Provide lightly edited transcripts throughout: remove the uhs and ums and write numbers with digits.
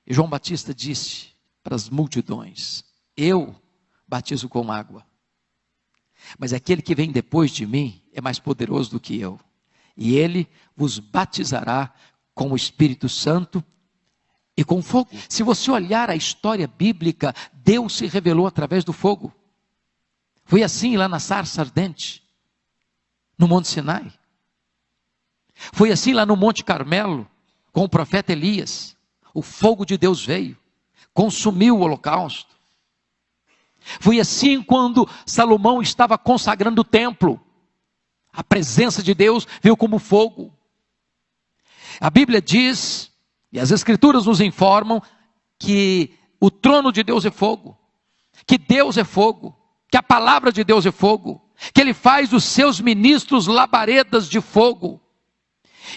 E João Batista disse para as multidões: eu batizo com água, mas aquele que vem depois de mim é mais poderoso do que eu, e ele vos batizará com o Espírito Santo e com fogo. Se você olhar a história bíblica, Deus se revelou através do fogo. Foi assim lá na sarça ardente, no Monte Sinai. Foi assim lá no Monte Carmelo, com o profeta Elias. O fogo de Deus veio, consumiu o holocausto. Foi assim quando Salomão estava consagrando o templo. A presença de Deus veio como fogo. A Bíblia diz, e as Escrituras nos informam, que o trono de Deus é fogo, que Deus é fogo, que a palavra de Deus é fogo, que Ele faz os seus ministros labaredas de fogo.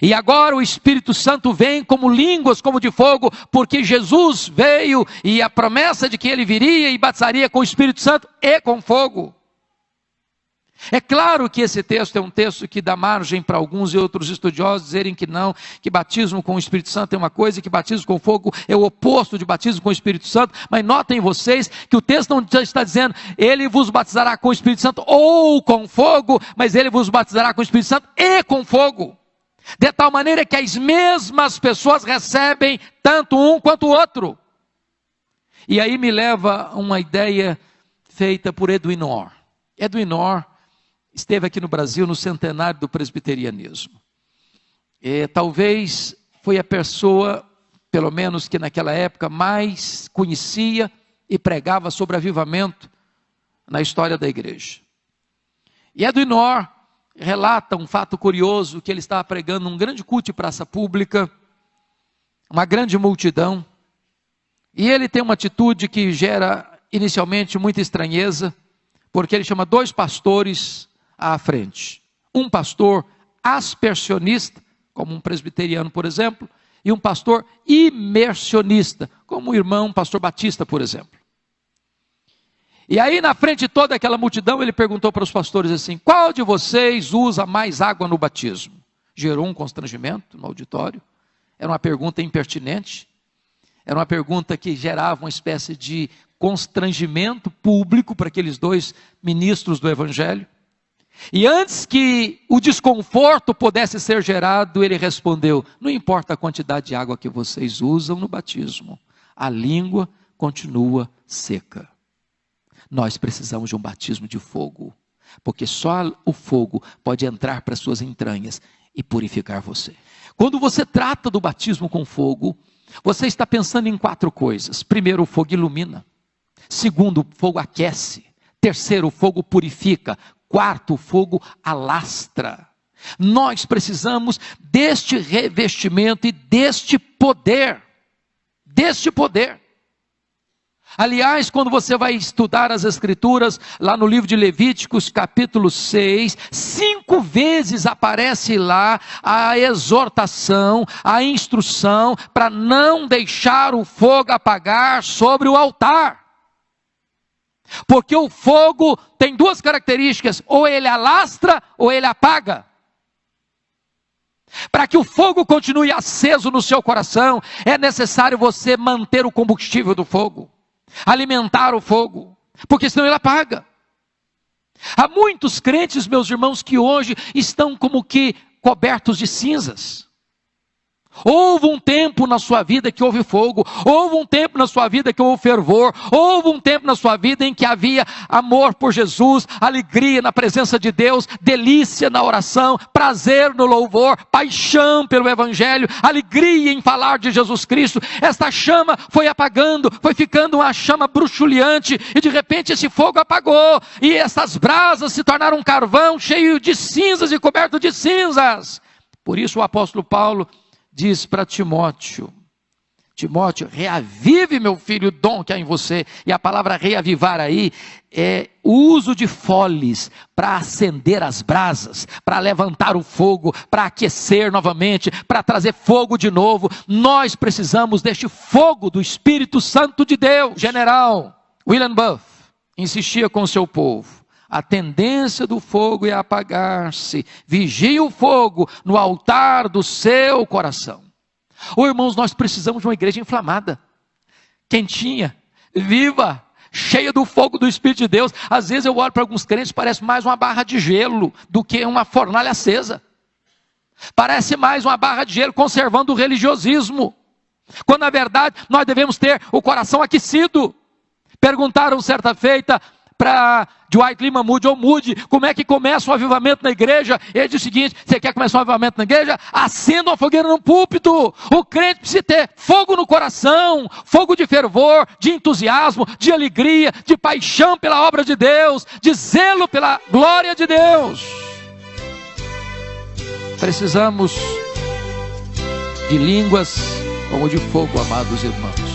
E agora o Espírito Santo vem como línguas, como de fogo, porque Jesus veio e a promessa de que Ele viria e batizaria com o Espírito Santo e com fogo. É claro que esse texto é um texto que dá margem para alguns e outros estudiosos dizerem que não, que batismo com o Espírito Santo é uma coisa e que batismo com fogo é o oposto de batismo com o Espírito Santo. Mas notem vocês que o texto não está dizendo Ele vos batizará com o Espírito Santo ou com fogo, mas Ele vos batizará com o Espírito Santo e com fogo. De tal maneira que as mesmas pessoas recebem tanto um quanto o outro. E aí me leva a uma ideia feita por Edwin Orr. Edwin Orr esteve aqui no Brasil no centenário do presbiterianismo. Talvez foi a pessoa, pelo menos que naquela época, mais conhecia e pregava sobre avivamento na história da igreja. E Edwin Orr relata um fato curioso, que ele estava pregando um grande culto de praça pública, uma grande multidão, e ele tem uma atitude que gera inicialmente muita estranheza, porque ele chama dois pastores à frente. Um pastor aspersionista, como um presbiteriano, por exemplo, e um pastor imersionista, como o irmão pastor Batista, por exemplo. E aí na frente de toda aquela multidão, ele perguntou para os pastores assim: qual de vocês usa mais água no batismo? Gerou um constrangimento no auditório. Era uma pergunta impertinente. Era uma pergunta que gerava uma espécie de constrangimento público para aqueles dois ministros do Evangelho. E antes que o desconforto pudesse ser gerado, ele respondeu: não importa a quantidade de água que vocês usam no batismo, a língua continua seca. Nós precisamos de um batismo de fogo, porque só o fogo pode entrar para as suas entranhas e purificar você. Quando você trata do batismo com fogo, você está pensando em quatro coisas. Primeiro, o fogo ilumina. Segundo, o fogo aquece. Terceiro, o fogo purifica. Quarto, o fogo alastra. Nós precisamos deste revestimento e deste poder. Deste poder. Aliás, quando você vai estudar as Escrituras, lá no livro de Levíticos, capítulo 6, 5 vezes aparece lá a exortação, a instrução, para não deixar o fogo apagar sobre o altar. Porque o fogo tem duas características: ou ele alastra, ou ele apaga. Para que o fogo continue aceso no seu coração, é necessário você manter o combustível do fogo. Alimentar o fogo, porque senão ele apaga. Há muitos crentes, meus irmãos, que hoje estão como que cobertos de cinzas. Houve um tempo na sua vida que houve fogo, houve um tempo na sua vida que houve fervor, houve um tempo na sua vida em que havia amor por Jesus, alegria na presença de Deus, delícia na oração, prazer no louvor, paixão pelo Evangelho, alegria em falar de Jesus Cristo. Esta chama foi apagando, foi ficando uma chama bruxuleante, e de repente esse fogo apagou, e essas brasas se tornaram um carvão cheio de cinzas e coberto de cinzas. Por isso o apóstolo Paulo diz para Timóteo: Timóteo, reavive, meu filho, o dom que há em você. E a palavra reavivar aí é o uso de foles para acender as brasas, para levantar o fogo, para aquecer novamente, para trazer fogo de novo. Nós precisamos deste fogo do Espírito Santo de Deus. General William Buff insistia com o seu povo: a tendência do fogo é apagar-se. Vigie o fogo no altar do seu coração. Irmãos, nós precisamos de uma igreja inflamada. quentinha, viva, cheia do fogo do Espírito de Deus. Às vezes eu olho para alguns crentes, parece mais uma barra de gelo do que uma fornalha acesa. Parece mais uma barra de gelo conservando o religiosismo, quando na verdade nós devemos ter o coração aquecido. Perguntaram certa feita para Dwight Lyman Moody, como é que começa um avivamento na igreja? Ele disse o seguinte: você quer começar um avivamento na igreja? Acenda uma fogueira no púlpito. O crente precisa ter fogo no coração, fogo de fervor, de entusiasmo, de alegria, de paixão pela obra de Deus, de zelo pela glória de Deus. Precisamos de línguas como de fogo, amados irmãos.